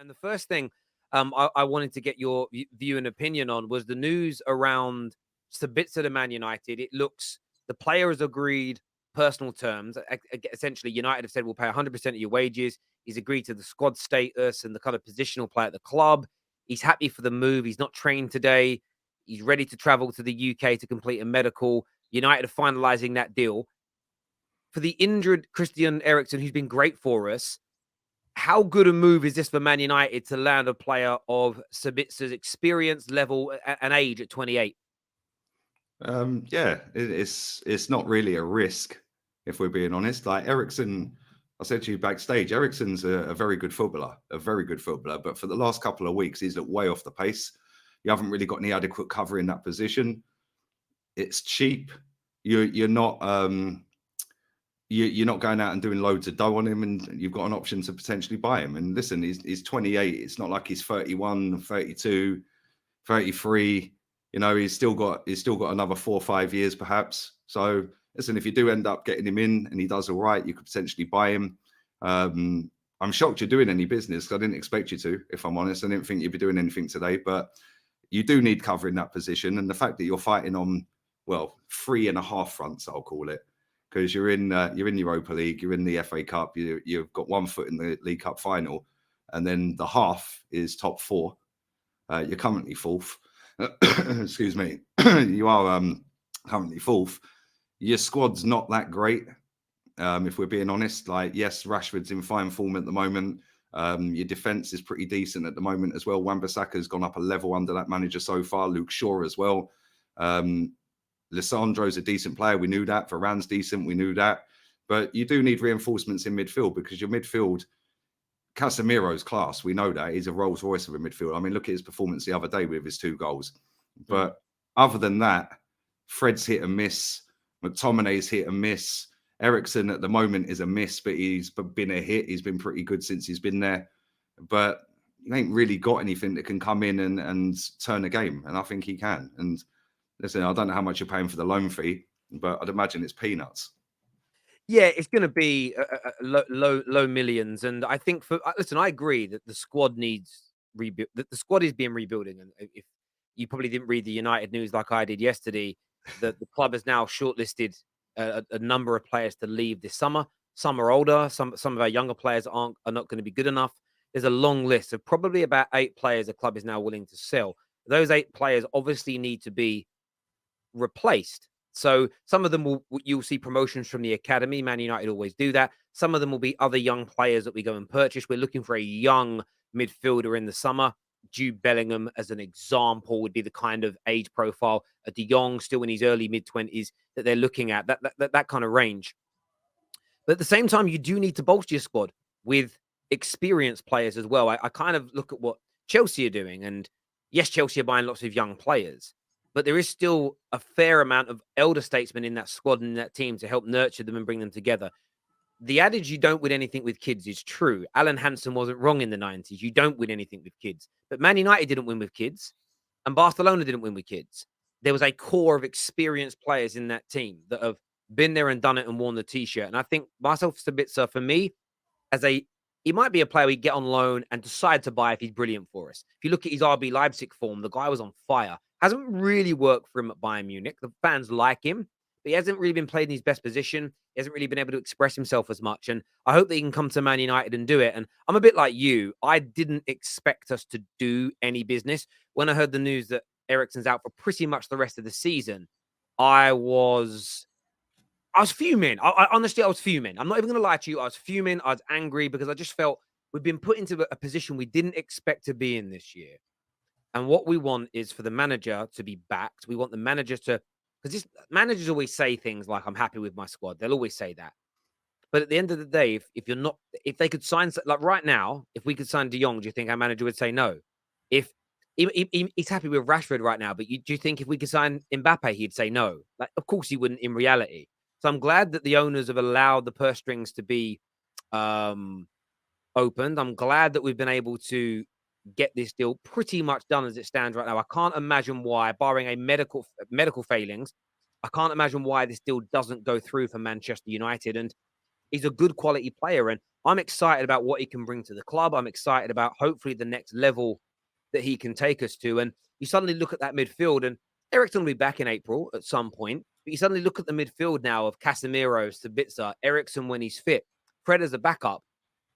And the first thing I wanted to get your view and opinion on was the news around Sabitzer to Man United. It looks the player has agreed personal terms. Essentially, United have said we'll pay 100% of your wages. He's agreed to the squad status and the kind of positional play at the club. He's happy for the move. He's not trained today. He's ready to travel to the UK to complete a medical. United are finalizing that deal. For the injured Christian Eriksen, who's been great for us, how good a move is this for Man United to land a player of Sabitzer's experience level and age at 28? Yeah, it's not really a risk, if we're being honest. Like Eriksen, I said to you backstage, Eriksen's a very good footballer, But for the last couple of weeks, he's looked way off the pace. You haven't really got any adequate cover in that position. It's cheap. You're not you're not going out and doing loads of dough on him, and you've got an option to potentially buy him. And listen, he's 28. It's not like he's 31, 32, 33. You know, he's still got another 4 or 5 years perhaps. So listen, if you do end up getting him in and he does all right, you could potentially buy him. I'm shocked you're doing any business. I didn't expect you to, if I'm honest. I didn't think you'd be doing anything today, but you do need cover in that position. And the fact that you're fighting on, well, 3.5 fronts, I'll call it, because you're in Europa League, you're in the FA Cup, you've got 1 foot in the League Cup final, and then the half is top 4. You're currently 4th. Excuse me. You are currently 4th. Your squad's not that great, if we're being honest. Like, yes, Rashford's in fine form at the moment. Your defence is pretty decent at the moment as well. Wan-Bissaka's gone up a level under that manager so far. Luke Shaw as well. Lissandro's a decent player. We knew that. Varane's decent. We knew that. But you do need reinforcements in midfield, because your midfield, Casemiro's class. We know that. He's a Rolls Royce of a midfield. I mean, look at his performance the other day with his 2 goals. But other than that, Fred's hit and miss. McTominay's hit and miss. Eriksen at the moment is a miss, but he's been a hit. He's been pretty good since he's been there. But you ain't really got anything that can come in and turn a game. And I think he can. And listen, I don't know how much you're paying for the loan fee, but I'd imagine it's peanuts. Yeah, it's going to be low millions, and I think listen, I agree that the squad needs rebuild. That the squad is being rebuilding, and if you probably didn't read the United news like I did yesterday, that the club has now shortlisted a number of players to leave this summer. Some are older, some of our younger players are not going to be good enough. There's a long list of probably about 8 players the club is now willing to sell. Those 8 players obviously need to be replaced. So some of them you'll see promotions from the academy. Man United always do that. Some of them will be other young players that we go and purchase. We're looking for a young midfielder in the summer. Jude Bellingham, as an example, would be the kind of age profile. A De Jong, still in his early mid-20s, that they're looking at. That kind of range. But at the same time, you do need to bolster your squad with experienced players as well. I kind of look at what Chelsea are doing, and yes, Chelsea are buying lots of young players, but there is still a fair amount of elder statesmen in that squad and in that team to help nurture them and bring them together. The adage you don't win anything with kids is true. Alan Hansen wasn't wrong in the 90s. You don't win anything with kids. But Man United didn't win with kids, and Barcelona didn't win with kids. There was a core of experienced players in that team that have been there and done it and worn the T-shirt. And I think Marcel Sabitzer, for me, he might be a player we get on loan and decide to buy if he's brilliant for us. If you look at his RB Leipzig form, the guy was on fire. Hasn't really worked for him at Bayern Munich. The fans like him, but he hasn't really been played in his best position. He hasn't really been able to express himself as much. And I hope that he can come to Man United and do it. And I'm a bit like you. I didn't expect us to do any business. When I heard the news that Eriksen's out for pretty much the rest of the season, I was fuming. Honestly, I was fuming. I'm not even going to lie to you. I was fuming. I was angry because I just felt we've been put into a position we didn't expect to be in this year. And what we want is for the manager to be backed. We want the manager to, because managers always say things like, I'm happy with my squad. They'll always say that. But at the end of the day, if they could sign, like right now, if we could sign De Jong, do you think our manager would say no? If he's happy with Rashford right now, but do you think if we could sign Mbappe, he'd say no? Like, of course he wouldn't in reality. So I'm glad that the owners have allowed the purse strings to be opened. I'm glad that we've been able to get this deal pretty much done as it stands right now. I can't imagine why, barring a medical failings, I can't imagine why this deal doesn't go through for Manchester United. And He's a good quality player, and I'm excited about what he can bring to the club. I'm excited about hopefully the next level that he can take us to. And you suddenly look at that midfield, and Eriksen will be back in April at some point. But you suddenly look at the midfield now of Casemiro, Sabitzer, Eriksen when he's fit, Fred as a backup.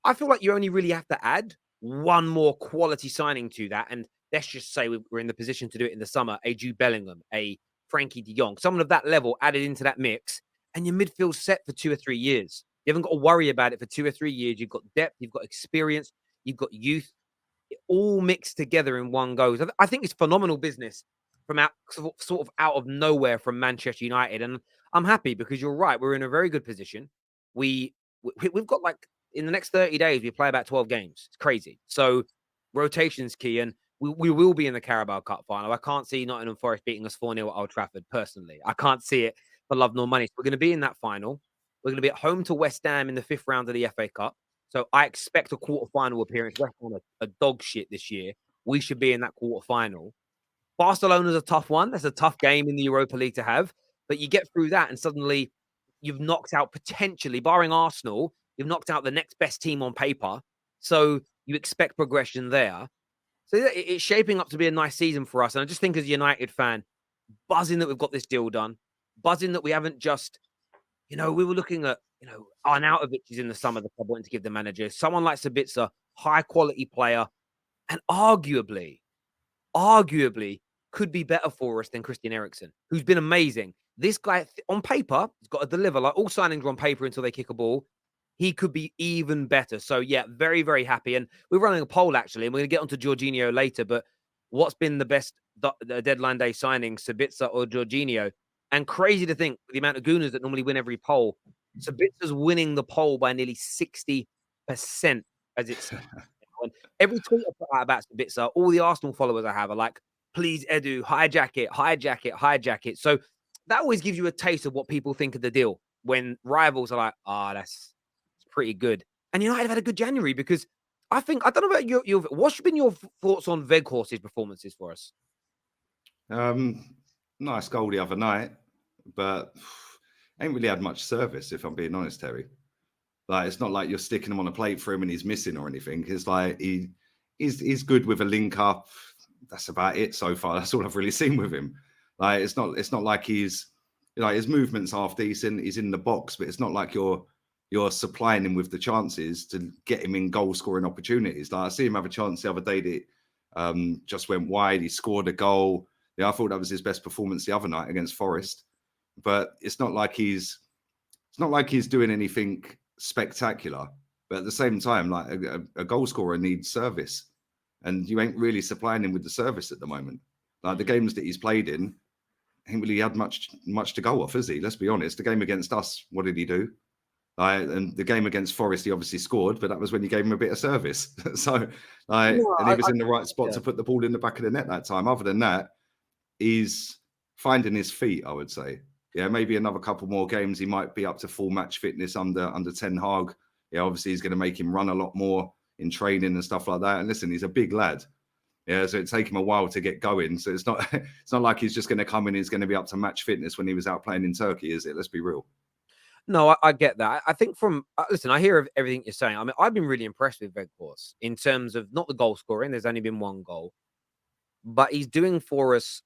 I feel like you only really have to add one more quality signing to that. And let's just say we're in the position to do it in the summer. A Jude Bellingham, a Frankie de Jong, someone of that level added into that mix, and your midfield's set for 2 or 3 years. You haven't got to worry about it for 2 or 3 years. You've got depth, you've got experience, you've got youth, all mixed together in one go. I think it's phenomenal business from out sort of out of nowhere from Manchester United, and I'm happy because you're right. We're in a very good position. We've got like in the next 30 days we play about 12 games. It's crazy. So rotation's key, and we will be in the Carabao Cup final. I can't see Nottingham Forest beating us 4-0 at Old Trafford. Personally, I can't see it for love nor money. So we're going to be in that final. We're going to be at home to West Ham in the 5th round of the FA Cup. So I expect a quarter-final appearance. West Ham a dog shit this year. We should be in that quarter-final. Barcelona's a tough one. That's a tough game in the Europa League to have. But you get through that, and suddenly you've knocked out potentially, barring Arsenal, you've knocked out the next best team on paper. So you expect progression there. So it's shaping up to be a nice season for us. And I just think as a United fan, buzzing that we've got this deal done, buzzing that we haven't just, we were looking at, Arnautovic is in the summer, the club wanting to give the manager. Someone like Sabitzer, high quality player, and arguably could be better for us than Christian Eriksen, who's been amazing. This guy, on paper, has got to deliver. Like all signings are on paper until they kick a ball. He could be even better. So, yeah, very, very happy. And we're running a poll, actually, and we're going to get onto Jorginho later. But what's been the best deadline day signing, Sabitzer or Jorginho? And crazy to think, the amount of Gooners that normally win every poll, Sabitzer's winning the poll by nearly 60% as it's and every tweet I put out about Sabitzer, all the Arsenal followers I have are like, please, Edu, hijack it, hijack it, hijack it. So that always gives you a taste of what people think of the deal when rivals are like, that's pretty good. And United have had a good January because I don't know about your what's been your thoughts on Weghorst's performances for us? Nice goal the other night, but ain't really had much service, if I'm being honest, Terry. Like, it's not like you're sticking him on a plate for him and he's missing or anything. It's like he's good with a link up. That's about it so far. That's all I've really seen with him. Like, it's not like he's, his movement's half decent. He's in the box, but it's not like you're supplying him with the chances to get him in goal scoring opportunities. Like, I see him have a chance the other day that just went wide. He scored a goal. Yeah, I thought that was his best performance the other night against Forest. But it's not like he's doing anything spectacular. But at the same time, like a goal scorer needs service, and you ain't really supplying him with the service at the moment. Like the games that he's played in, ain't really had much to go off, has he? Let's be honest. The game against us, what did he do? And the game against Forest, he obviously scored, but that was when you gave him a bit of service. And he was in the right spot to put the ball in the back of the net that time. Other than that, he's finding his feet, I would say. Yeah, maybe another couple more games, he might be up to full match fitness under Ten Hag. Yeah, obviously he's going to make him run a lot more in training and stuff like that. And listen, he's a big lad. Yeah, so it'd take him a while to get going. So it's not like he's just going to come in and he's going to be up to match fitness when he was out playing in Turkey, is it? Let's be real. No, I get that. I think listen, I hear of everything you're saying. I mean, I've been really impressed with Weghorst in terms of not the goal scoring. There's only been one goal, but he's doing for us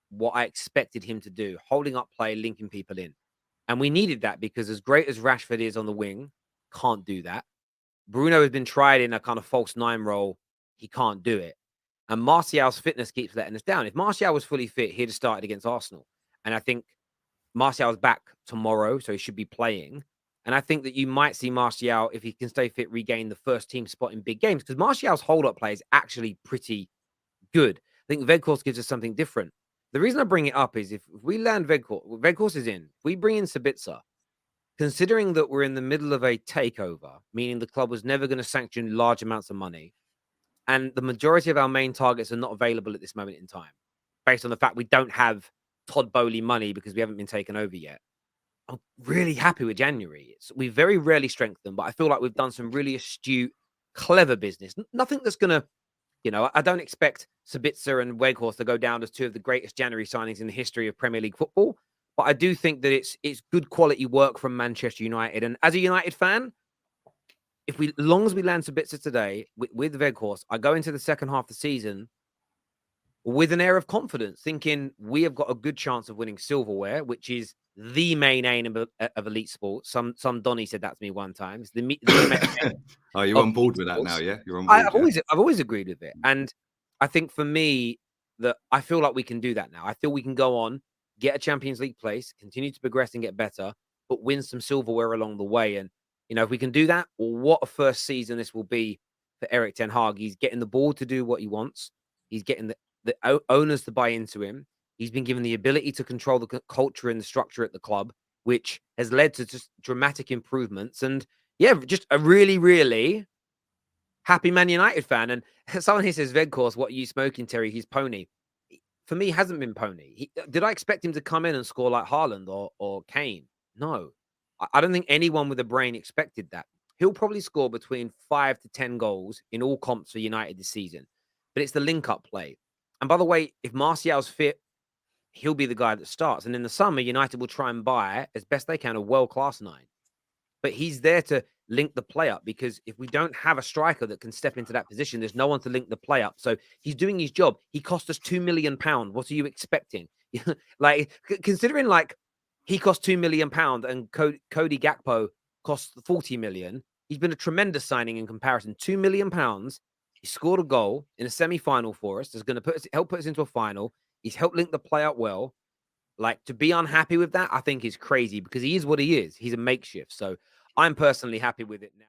what I expected him to do, holding up play, linking people in. And we needed that because as great as Rashford is on the wing, can't do that. Bruno has been tried in a kind of false nine role. He can't do it. And Martial's fitness keeps letting us down. If Martial was fully fit, he'd have started against Arsenal. And I think Martial's back tomorrow, so he should be playing. And I think that you might see Martial, if he can stay fit, regain the first team spot in big games because Martial's hold-up play is actually pretty good. I think Weghorst gives us something different. The reason I bring it up is if we land Weghorst is in. If we bring in Sabitzer, considering that we're in the middle of a takeover, meaning the club was never going to sanction large amounts of money, and the majority of our main targets are not available at this moment in time, based on the fact we don't have Todd Bowley money because we haven't been taken over yet. I'm really happy with January. We very rarely strengthen, but I feel like we've done some really astute, clever business. Nothing that's going to, I don't expect Sabitzer and Weghorst to go down as two of the greatest January signings in the history of Premier League football, But I do think that it's good quality work from Manchester United. And as a United fan, as long as we land Sabitzer today with Weghorst, I go into the second half of the season with an air of confidence, thinking we have got a good chance of winning silverware, which is the main aim of elite sports. Some Donny said that to me one time. It's the main aim Oh, you're of on board elite with that now, sports. yeah? You're on board, yeah? I've always agreed with it, and I think for me that I feel like we can do that now. I feel we can go on, get a Champions League place, continue to progress and get better, but win some silverware along the way. And if we can do that, well, what a first season this will be for Erik ten Hag. He's getting the ball to do what he wants. He's getting the owners to buy into him. He's been given the ability to control the culture and the structure at the club, which has led to just dramatic improvements. And yeah, just a really, really happy Man United fan. And someone here says, Weghorst, what are you smoking, Terry? He's pony. For me, hasn't been pony. Did I expect him to come in and score like Haaland or Kane? No. I don't think anyone with a brain expected that. He'll probably score between 5 to 10 goals in all comps for United this season. But it's the link-up play. And by the way, if Martial's fit, he'll be the guy that starts. And in the summer, United will try and buy, as best they can, a world-class 9. But he's there to link the play up, because if we don't have a striker that can step into that position, there's no one to link the play up. So he's doing his job. He cost us £2 million. What are you expecting? Like, considering like he cost £2 million and Cody Gakpo cost 40 million, he's been a tremendous signing in comparison. £2 million. He scored a goal in a semi-final for us. That's going to help put us into a final. He's helped link the play up well. Like, to be unhappy with that, I think is crazy, because he is what he is. He's a makeshift. So I'm personally happy with it now.